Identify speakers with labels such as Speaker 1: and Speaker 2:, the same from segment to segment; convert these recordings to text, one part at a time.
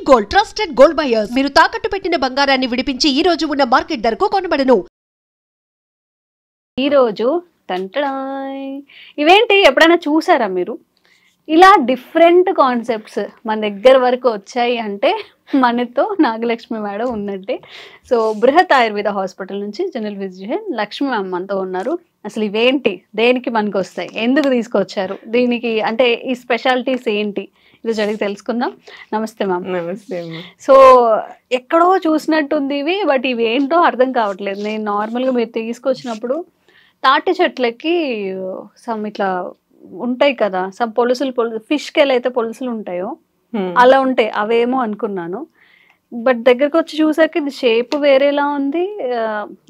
Speaker 1: Gold trusted gold buyers. మీరు తాకట్టు పెట్టిన బంగారాన్ని విడిపించి ఈ రోజు ఉన్న మార్కెట్ ధరకు కొనబడను.
Speaker 2: ఈ రోజు టంటడాయ్ ఇవేంటి ఎప్పుడైనా చూసారా మీరు? ఇలా డిఫరెంట్ కాన్సెప్ట్స్ మన దగ్గర వరకు వచ్చాయి అంటే మనతో నాగలక్ష్మి మేడం ఉన్నట్టే. సో బృహత్ ఆయుర్వేద హాస్పిటల్ నుంచి జనరల్ ఫిజిషియన్ లక్ష్మి మ్యామ్ మనతో ఉన్నారు. అసలు ఇవేంటి, దేనికి మనకు వస్తాయి, ఎందుకు తీసుకొచ్చారు, దీనికి అంటే ఈ స్పెషాలిటీస్ ఏంటి, ఈరోజు అడిగి తెలుసుకుందాం. నమస్తే మ్యామ్.
Speaker 3: నమస్తే.
Speaker 2: సో ఎక్కడో చూసినట్టుంది ఇవి, బట్ ఇవి ఏంటో అర్థం కావట్లేదు. నేను నార్మల్గా మీరు తీసుకొచ్చినప్పుడు తాటి చెట్లకి సమ్ ఇట్లా ఉంటాయి కదా, సమ్ పొలుసులు ఫిష్కి ఎలా అయితే పొలుసులు ఉంటాయో అలా ఉంటాయి, అవేమో అనుకున్నాను. బట్ దగ్గరకు వచ్చి చూసాక ఇది షేప్ వేరేలా ఉంది.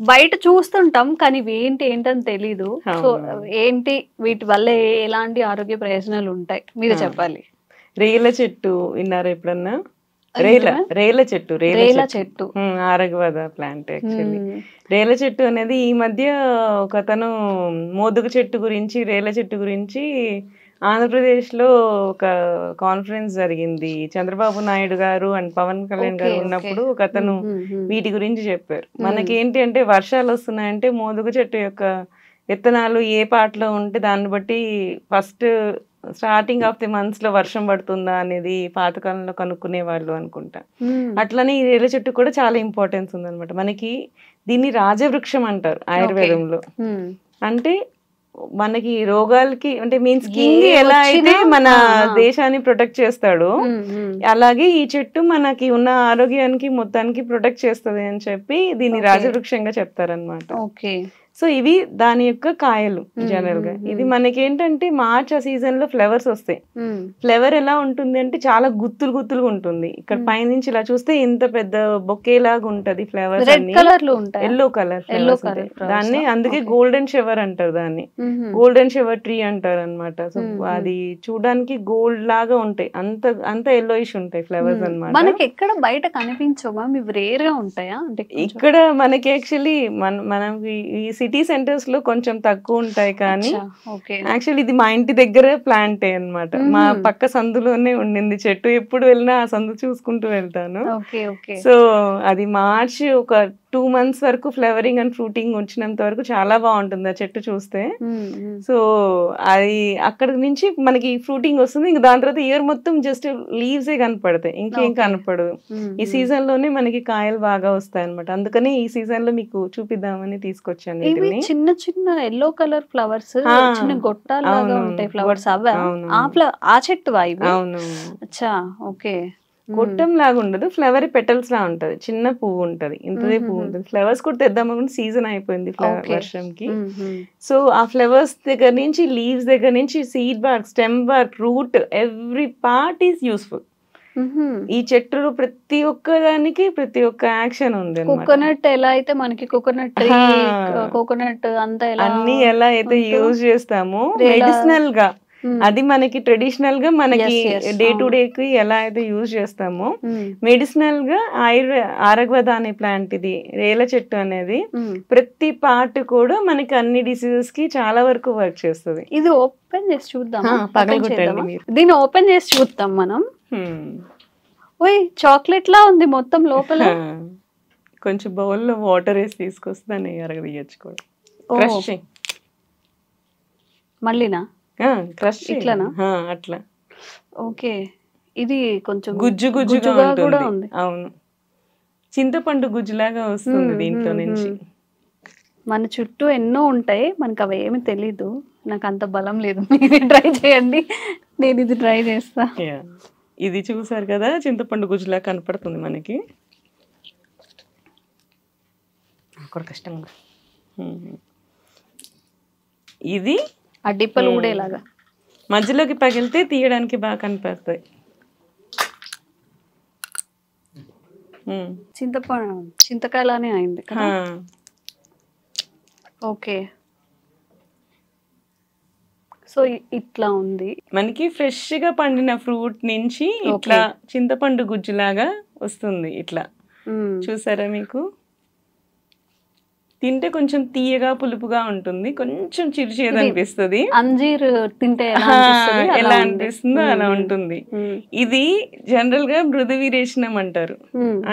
Speaker 2: బయట చూస్తుంటాం కానీ ఇవి ఏంటని తెలీదు. సో ఏంటి, వీటి వల్ల ఎలాంటి ఆరోగ్య ప్రయోజనాలు ఉంటాయి మీరు చెప్పాలి.
Speaker 3: రేల చెట్టు విన్నారా ఎప్పుడన్నా? రేల చెట్టు ఆరగవాద ప్లాంట్. యాక్చువల్లీ రేల చెట్టు అనేది ఈ మధ్య ఒక అతను మోదుగు చెట్టు గురించి, రేల చెట్టు గురించి ఆంధ్రప్రదేశ్ లో ఒక కాన్ఫరెన్స్ జరిగింది. చంద్రబాబు నాయుడు గారు అండ్ పవన్ కళ్యాణ్ గారు ఉన్నప్పుడు ఒక అతను వీటి గురించి చెప్పారు. మనకి ఏంటి అంటే వర్షాలు వస్తున్నాయంటే మోదుగు చెట్టు యొక్క విత్తనాలు ఏ పాటలో ఉంటే దాన్ని బట్టి first starting of the months లో వర్షం పడుతుందా అనేది పాతకాలంలో కనుక్కునే వాళ్ళు అనుకుంటా. అట్లనే ఈ రేల చెట్టు కూడా చాలా ఇంపార్టెన్స్ ఉందన్నమాట. మనకి దీన్ని రాజవృక్షం అంటారు ఆయుర్వేదంలో. అంటే మనకి రోగాలకి అంటే మీన్స్ కింగ్ ఎలా అయితే మన దేశాన్ని ప్రొటెక్ట్ చేస్తాడో అలాగే ఈ చెట్టు మనకి ఉన్న ఆరోగ్యానికి మొత్తానికి ప్రొటెక్ట్ చేస్తుంది అని చెప్పి దీన్ని రాజవృక్షంగా చెప్తారనమాట. సో ఇవి దాని యొక్క కాయలు జనరల్ గా. ఇది మనకి ఏంటంటే మార్చ్ ఆ సీజన్ లో ఫ్లవర్స్ వస్తాయి. ఫ్లవర్ ఎలా ఉంటుంది అంటే చాలా గుత్తులుగా ఉంటుంది. ఇక్కడ పైనుంచి ఇలా చూస్తే ఇంత పెద్ద బొకే లాగా ఉంటది. ఫ్లవర్స్ ఎల్లో కలర్ దాన్ని అందుకే గోల్డెన్ షవర్ అంటారు దాన్ని. గోల్డెన్ షవర్ ట్రీ అంటారు అనమాట. సో అది చూడడానికి గోల్డ్ లాగా ఉంటాయి, అంత ఎల్లోయిష్ ఉంటాయి ఫ్లవర్స్ అనమాట.
Speaker 2: మనకి ఎక్కడ బయట కనిపించవా, ఇవి రేర్ గా ఉంటాయా? అంటే
Speaker 3: ఇక్కడ మనకి యాక్చువల్లీ మనకి ఈ సిటీ సెంటర్స్ లో కొంచెం తక్కువ ఉంటాయి, కానీ యాక్చువల్లీ ఇది మా ఇంటి దగ్గర ప్లాంటే అన్నమాట. మా పక్క సందులోనే ఉండింది చెట్టు. ఎప్పుడు వెళ్ళినా ఆ సందు చూసుకుంటూ వెళ్తాను. సో అది మార్చి ఒక 2 months వరకు ఫ్లవరింగ్ అండ్ ఫ్రూటింగ్ వచ్చినంత వరకు చాలా బాగుంటుంది ఆ చెట్టు చూస్తే. సో అది అక్కడ నుంచి మనకి ఫ్రూటింగ్ వస్తుంది. ఇంకా దాని తర్వాత ఇయర్ మొత్తం జస్ట్ లీవ్స్ ఏ కనపడతాయి, ఇంకేం కనపడదు. ఈ సీజన్ లోనే మనకి కాయలు బాగా వస్తాయి అనమాట. అందుకని ఈ సీజన్ లో మీకు చూపిద్దామని తీసుకొచ్చాను.
Speaker 2: చిన్న చిన్న ఎల్లో కలర్ ఫ్లవర్స్, చిన్న గొట్టాలు ఉంటాయి ఫ్లవర్స్, అవే ఆ చెట్టు ఇవి?
Speaker 3: అవును.
Speaker 2: అచ్చా, ఓకే.
Speaker 3: గొట్టం లాగా ఉండదు, ఫ్లవర్ పెటల్స్ లా ఉంటది. చిన్న పువ్వు ఉంటది, ఇంతదే పువ్వు ఉంటది. ఫ్లవర్స్ కూడా తెద్దామనుకుంటే సీజన్ అయిపోయింది వర్షంకి. సో ఆ ఫ్లవర్స్ దగ్గర నుంచి, లీవ్స్ దగ్గర నుంచి, seed bark, stem bark, root, every part is useful. ఈ చెట్టులో ప్రతి ఒక్క దానికి ప్రతి ఒక్క యాక్షన్ ఉంది.
Speaker 2: కోకోనట్ ఎలా అయితే మనకి కోకోనట్ అంతా
Speaker 3: అన్ని ఎలా అయితే యూజ్ చేస్తామో మెడిసినల్ గా, అది మనకి ట్రెడిషనల్ గా మనకి డే టు డే కి ఎలా అయితే యూజ్ చేస్తామో మెడిసినల్ గా ఆరగవద అనే ప్లాంట్, ఇది రేల చెట్టు అనేది ప్రతి పార్ట్ కూడా మనకి అన్ని డిసీజెస్ కి చాలా వరకు వర్క్ చేస్తుంది.
Speaker 2: ఇది ఓపెన్ చేసి చూద్దాం,
Speaker 3: పగలగొట్టండి మీరు.
Speaker 2: దీన్ని ఓపెన్ చేసి చూద్దాం మనం. ఓయ్, చాక్లెట్ లా ఉంది మొత్తం లోపల.
Speaker 3: కొంచెం బౌల్లో వాటర్ వేసి తీసుకొస్తాను, అరగదీయచ్చు కూడా. క్రషింగ్
Speaker 2: మళ్ళీనా?
Speaker 3: క్రష్
Speaker 2: ఇట్లానా?
Speaker 3: అట్లా.
Speaker 2: ఓకే. ఇది కొంచెం
Speaker 3: గుజ్జుగా కూడా ఉంది. అవును, చింతపండు గుజ్జులాగా వస్తుంది దీంట్లో నుంచి.
Speaker 2: మన చుట్టూ ఎన్నో ఉంటాయి, మనకు అవి ఏమి తెలీదు. నాకు అంత బలం లేదు. మీరు ట్రై చేయండి, నేను ఇది ట్రై చేస్తా.
Speaker 3: ఇది చూసారు కదా, చింతపండు గుజ్జులా కనపడుతుంది మనకి. కష్టంగా ఇది
Speaker 2: అడ్డిపళ్ళు కూడా ఇలాగా
Speaker 3: మధ్యలోకి పగిలితే తీయడానికి బాగా కనిపిస్తాయి.
Speaker 2: చింతకాయలానే అయింది. ఓకే. సో ఇట్లా ఉంది
Speaker 3: మనకి ఫ్రెష్ గా పండిన ఫ్రూట్ నుంచి ఇట్లా చింతపండు గుజ్జులాగా వస్తుంది. ఇట్లా చూసారా మీకు? తింటే కొంచెం తీయగా పులుపుగా ఉంటుంది, కొంచెం చిరుచేదు అనిపిస్తుంది.
Speaker 2: అంజీర్ తింటే
Speaker 3: ఎలా అనిపిస్తుందో అలా ఉంటుంది. ఇది జనరల్ గా మృదు విరేచనం అంటారు.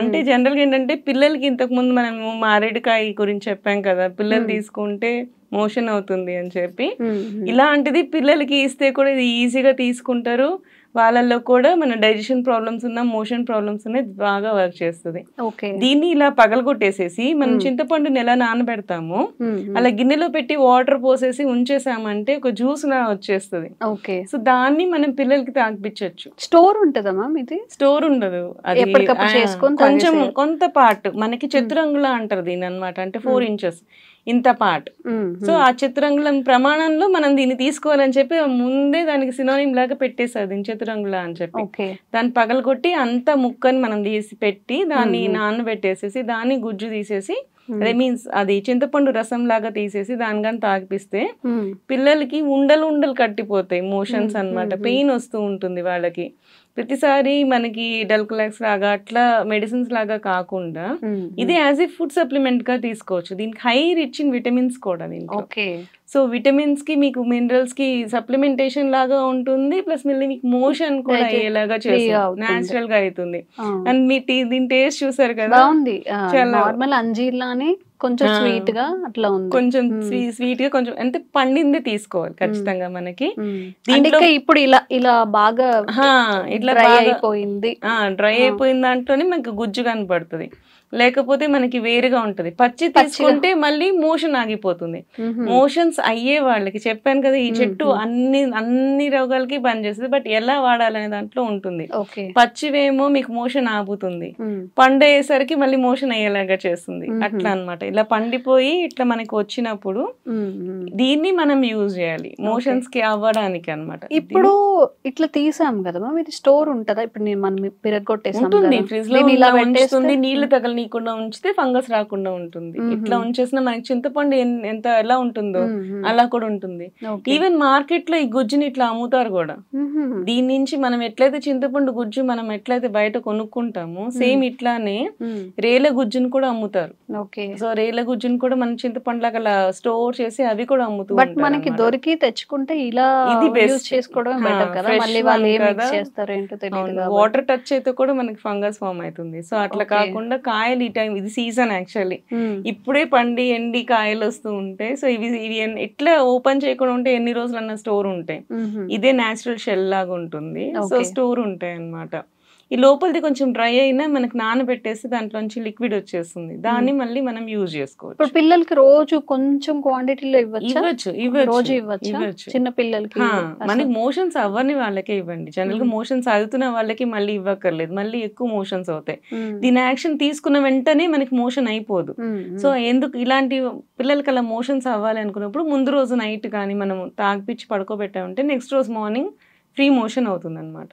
Speaker 3: అంటే జనరల్ గా ఏంటంటే పిల్లలకి ఇంతకు ముందు మనము మారేడుకాయ గురించి చెప్పాం కదా, పిల్లలు తీసుకుంటే మోషన్ అవుతుంది అని చెప్పి, ఇలాంటిది పిల్లలకి ఇస్తే కూడా ఇది ఈజీగా తీసుకుంటారు. వాళ్ళల్లో కూడా మన డైజెషన్ ప్రాబ్లమ్స్ ఉన్న, మోషన్ ప్రాబ్లమ్స్ ఉన్నాయి, బాగా వర్క్ చేస్తుంది. దీన్ని ఇలా పగలగొట్టేసేసి మనం చింతపండుని ఎలా నానబెడతాము అలా గిన్నెలో పెట్టి వాటర్ పోసేసి ఉంచేసామంటే ఒక జ్యూస్ లా వచ్చేస్తుంది. సో దాన్ని మనం పిల్లలకి తాగిపించవచ్చు.
Speaker 2: స్టోర్ ఉంటదమ్మా ఇది?
Speaker 3: స్టోర్ ఉండదు, అది కొంచెం కొంత పార్ట్ మనకి చతురంగులా అంటారు దీని అనమాట. అంటే 4 inches ఇంత పార్ట్. సో ఆ చతురంగుళం ప్రమాణంలో మనం దీన్ని తీసుకోవాలని చెప్పి ముందే దానికి సినోనిమ్ లాగా పెట్టేసారు దీని చతురంగుళ అని చెప్పి. దాన్ని పగలగొట్టి అంత ముక్కని మనం తీసి పెట్టి దాన్ని నానబెట్టేసేసి దాన్ని గుజ్జు తీసేసి, అదే మీన్స్ అది చింతపండు రసం లాగా తీసేసి దాని కానీ తాగిపిస్తే పిల్లలకి ఉండలు కట్టిపోతాయి, మోషన్స్ అన్నమాట. పెయిన్ వస్తూ ఉంటుంది వాళ్ళకి. ప్రతిసారి మనకి డల్కులాక్స్ లాగా అట్లా మెడిసిన్స్ లాగా కాకుండా ఇది యాజ్ ఏ ఫుడ్ సప్లిమెంట్ గా తీసుకోవచ్చు. దీనికి హై రిచ్ ఇన్ విటమిన్స్ కూడా దీంట్లో. సో విటమిన్స్ కి మీకు మినరల్స్ కి సప్లిమెంటేషన్ లాగా ఉంటుంది, ప్లస్ మళ్ళీ మీకు మోషన్ కూడా అయ్యేలాగా చేస్తుంది, నేచురల్ గా అవుతుంది. అండ్ మీ దీని టేస్ట్ చూసారు కదా,
Speaker 2: నార్మల్ అంజీర్ లానే కొంచెం స్వీట్ గా అట్లా ఉంది.
Speaker 3: కొంచెం స్వీట్ గా కొంచెం అంటే పండిందే తీసుకోవాలి ఖచ్చితంగా మనకి.
Speaker 2: దీంట్లో ఇప్పుడు ఇలా బాగా ఇట్లా డ్రై అయిపోయింది,
Speaker 3: డ్రై అయిపోయిన దాంట్లోనే మనకి గుజ్జు కనపడుతుంది. లేకపోతే మనకి వేరుగా ఉంటది. పచ్చి తీసుకుంటే మళ్ళీ మోషన్ ఆగిపోతుంది. మోషన్స్ అయ్యే వాళ్ళకి చెప్పాను కదా, ఈ చెట్టు అన్ని రోగాలకి పనిచేస్తుంది. బట్ ఎలా వాడాలనే దాంట్లో ఉంటుంది. పచ్చివేమో మీకు మోషన్ ఆగుతుంది, పండేసరికి మళ్ళీ మోషన్ అయ్యేలాగా చేస్తుంది. అట్లా అన్నమాట. ఇలా పండిపోయి ఇట్లా మనకి వచ్చినప్పుడు దీన్ని మనం యూజ్ చేయాలి మోషన్స్ కి అవ్వడానికి అన్నమాట.
Speaker 2: ఇప్పుడు ఇట్లా తీసాం కదా, ఇది స్టోర్ ఉంటదా? ఇప్పుడు మనం పిరగొట్టేసాం,
Speaker 3: ఫ్రిడ్జ్ లో ఉంచుతుంది. నీళ్లు తగలనీయకుండా ఉంచితే ఫంగస్ రాకుండా ఉంటుంది. ఇట్లా ఉంచేసిన మనకి చింతపండు ఎంత ఎలా ఉంటుందో అలా కూడా ఉంటుంది. ఈవెన్ మార్కెట్ లో ఈ గుజ్జుని ఇట్లా అమ్ముతారు కూడా. దీని నుంచి మనం ఎట్లయితే చింతపండు గుజ్జు మనం ఎట్లయితే బయట కొనుక్కుంటామో సేమ్ ఇట్లానే రేల గుజ్జును కూడా అమ్ముతారు. సో రేల గుజ్జును కూడా మనం చింతపండు లాగా స్టోర్ చేసి అవి కూడా అమ్ముతూ ఉంటారు.
Speaker 2: మనకి దొరికి తెచ్చుకుంటే ఇలా ఇది బెస్ట్ చేసుకోవడం బెటర్ కదా. మళ్ళీ వాళ్ళు ఏం మిక్స్ చేస్తారో ఏంటో తెలియదు.
Speaker 3: వాటర్ టచ్ అయితే కూడా మనకి ఫంగస్ ఫామ్ అవుతుంది. సో అట్లా కాకుండా కాయలు ఈ టైం ఇది సీజన్ యాక్చువల్లీ ఇప్పుడే పండి ఎండి కాయలు వస్తూ ఉంటాయి. సో ఇవి ఎట్లా ఓపెన్ చేయకుండా ఉంటే ఎన్ని రోజులు అన్న స్టోర్ ఉంటాయి. ఇదే నేచురల్ షెల్ లాగా ఉంటుంది. సో స్టోర్ ఉంటాయి అన్నమాట. ఈ లోపలిది కొంచెం డ్రై అయినా మనకి నానబెట్టేసి దాంట్లోంచి లిక్విడ్ వచ్చేస్తుంది. దాన్ని మళ్ళీ మనం యూజ్ చేసుకోవచ్చు.
Speaker 2: ఇప్పుడు పిల్లలకి రోజు కొంచెం క్వాంటిటీలో ఇవ్వచ్చు. రోజు ఇవ్వచ్చు చిన్న పిల్లలకి.
Speaker 3: మనకి మోషన్స్ అవ్వని వాళ్ళకే ఇవ్వండి. జనరల్ గా మోషన్స్ అవుతున్న వాళ్ళకి మళ్ళీ ఇవ్వక్కర్లేదు, మళ్ళీ ఎక్కువ మోషన్స్ అవుతాయి. దీని యాక్షన్ తీసుకున్న వెంటనే మనకి మోషన్ అయిపోదు. సో ఎందుకు ఇలాంటి పిల్లలకి అలా మోషన్స్ అవ్వాలి అనుకున్నప్పుడు ముందు రోజు నైట్ కానీ మనం తాగిపిచ్చి పడుకోబెట్టామంటే నెక్స్ట్ రోజు మార్నింగ్ ఫ్రీ మోషన్ అవుతుంది అనమాట.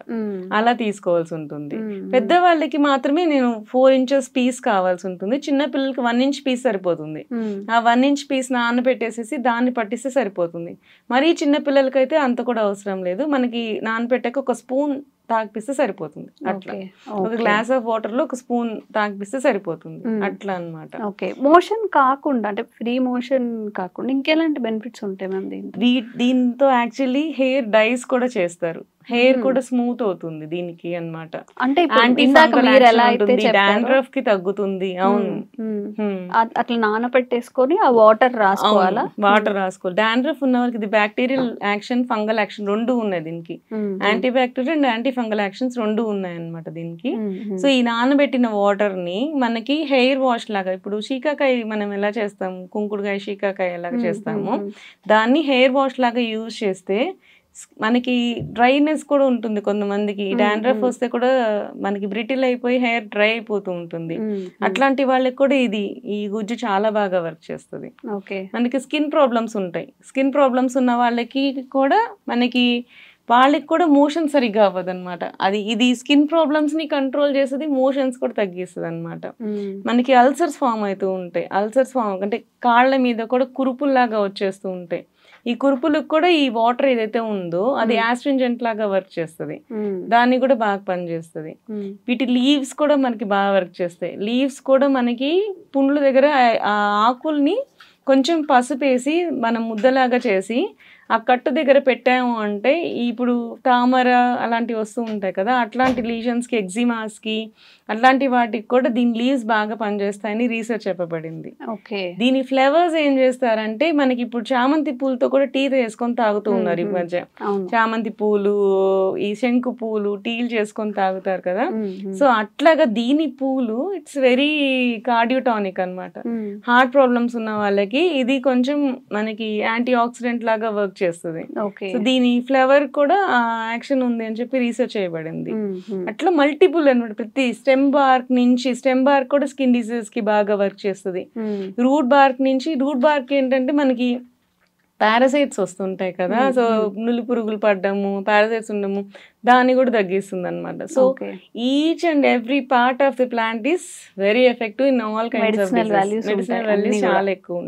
Speaker 3: అలా తీసుకోవాల్సి ఉంటుంది. పెద్దవాళ్ళకి మాత్రమే నేను 4 inches పీస్ కావాల్సి ఉంటుంది. చిన్న పిల్లలకి 1 inch పీస్ సరిపోతుంది. ఆ 1 inch పీస్ నానబెట్టేసేసి దాన్ని పట్టిస్తే సరిపోతుంది. మరీ చిన్న పిల్లలకైతే అంత కూడా అవసరం లేదు. మనకి నానబెట్టాక ఒక స్పూన్ తాగిపిస్తే సరిపోతుంది. అట్లా ఒక గ్లాస్ ఆఫ్ వాటర్ లో ఒక స్పూన్ తాగిపిస్తే సరిపోతుంది. అట్లా అన్నమాట.
Speaker 2: ఓకే. మోషన్ కాకుండా అంటే ఫ్రీ మోషన్ కాకుండా ఇంకెలాంటి బెనిఫిట్స్ ఉంటాయి మ్యామ్
Speaker 3: దీంతో? యాక్చువల్లీ హెయిర్ డైస్ కూడా చేస్తారు. హెయిర్ కూడా స్మూత్ అవుతుంది దీనికి అన్నమాట.
Speaker 2: అంటే
Speaker 3: డాండ్రఫ్ కి తగ్గుతుంది. అవును,
Speaker 2: అట్లా నానబెట్టేసుకొని ఆ వాటర్ రాసుకోవాలా?
Speaker 3: వాటర్ రాసుకోవాలి. డాండ్రఫ్ ఉన్న వాళ్ళకి ఇది బ్యాక్టీరియల్ యాక్షన్, ఫంగల్ యాక్షన్ రెండు ఉన్నాయి దీనికి. Anti bacterial and anti fungal actions రెండు ఉన్నాయి అన్నమాట దీనికి. సో ఈ నానబెట్టిన వాటర్ ని మనకి హెయిర్ వాష్ లాగా, ఇప్పుడు శీకాకాయ మనం ఎలా చేస్తాము, కుంకుడుకాయ శీకాకాయ ఎలాగ చేస్తాము, దాన్ని హెయిర్ వాష్ లాగా యూజ్ చేస్తే మనకి డ్రైనెస్ కూడా ఉంటుంది. కొంతమందికి డాండ్రఫ్ వస్తే కూడా మనకి బ్రిటిల్ అయిపోయి హెయిర్ డ్రై అయిపోతూ ఉంటుంది. అట్లాంటి వాళ్ళకి కూడా ఈ గుజ్జు చాలా బాగా వర్క్ చేస్తుంది. మనకి స్కిన్ ప్రాబ్లమ్స్ ఉంటాయి. స్కిన్ ప్రాబ్లమ్స్ ఉన్న వాళ్ళకి కూడా వాళ్ళకి కూడా మోషన్ సరిగ్గా అవ్వదు అనమాట. ఇది స్కిన్ ప్రాబ్లమ్స్ ని కంట్రోల్ చేస్తుంది, మోషన్స్ కూడా తగ్గిస్తుంది అనమాట. మనకి అల్సర్స్ ఫామ్ అవుతూ ఉంటాయి. అల్సర్స్ ఫామ్ అంటే కాళ్ళ మీద కూడా కురుపుల్లాగా వచ్చేస్తూ ఉంటాయి. ఈ కురుపులకు కూడా ఈ వాటర్ ఏదైతే ఉందో అది యాస్ట్రింజెంట్ లాగా వర్క్ చేస్తుంది, దాన్ని కూడా బాగా పనిచేస్తుంది. వీటి లీవ్స్ కూడా మనకి బాగా వర్క్ చేస్తాయి. లీవ్స్ కూడా మనకి పుండ్ల దగ్గర ఆ ఆకుల్ని కొంచెం పసుపేసి మనం ముద్దలాగా చేసి ఆ కట్టు దగ్గర పెట్టాము అంటే ఇప్పుడు తామర అలాంటివి వస్తూ ఉంటాయి కదా, అట్లాంటి లీజన్స్కి, ఎగ్జిమాస్కి అట్లాంటి వాటికి కూడా దీని లీవ్స్ బాగా పనిచేస్తాయని రీసెర్చ్ చెప్పబడింది. దీని ఫ్లేవర్స్ ఏం చేస్తారంటే మనకి ఇప్పుడు చామంతి పూలతో కూడా టీ వేసుకొని తాగుతూ ఉన్నారు ఈ మధ్య. చామంతి పూలు, ఈ శంకు పూలు టీలు చేసుకొని తాగుతారు కదా. సో అట్లాగా దీని పూలు ఇట్స్ వెరీ కార్డియోటానిక్ అన్నమాట. హార్ట్ ప్రాబ్లమ్స్ ఉన్న వాళ్ళకి ఇది కొంచెం మనకి యాంటీ ఆక్సిడెంట్ లాగా వర్క్ చేస్తుంది. సో దీని ఫ్లేవర్ కూడా యాక్షన్ ఉంది అని చెప్పి రీసెర్చ్ చేయబడింది. అట్లా మల్టిపుల్ అనమాట. ప్రతి స్టెమ్ బార్క్ కూడా స్కిన్ డిసీజెస్ కి బాగా వర్క్ చేస్తుంది. రూట్ బార్క్ ఏంటంటే మనకి పారాసైట్స్ వస్తుంటాయి కదా, సో నులి పురుగులు పడ్డము, పారాసైట్స్ ఉండము, దాన్ని కూడా తగ్గిస్తుంది అనమాట. So each and every part of the plant is very effective in all kinds of diseases. Medicinal values చాలా ఎక్కువ.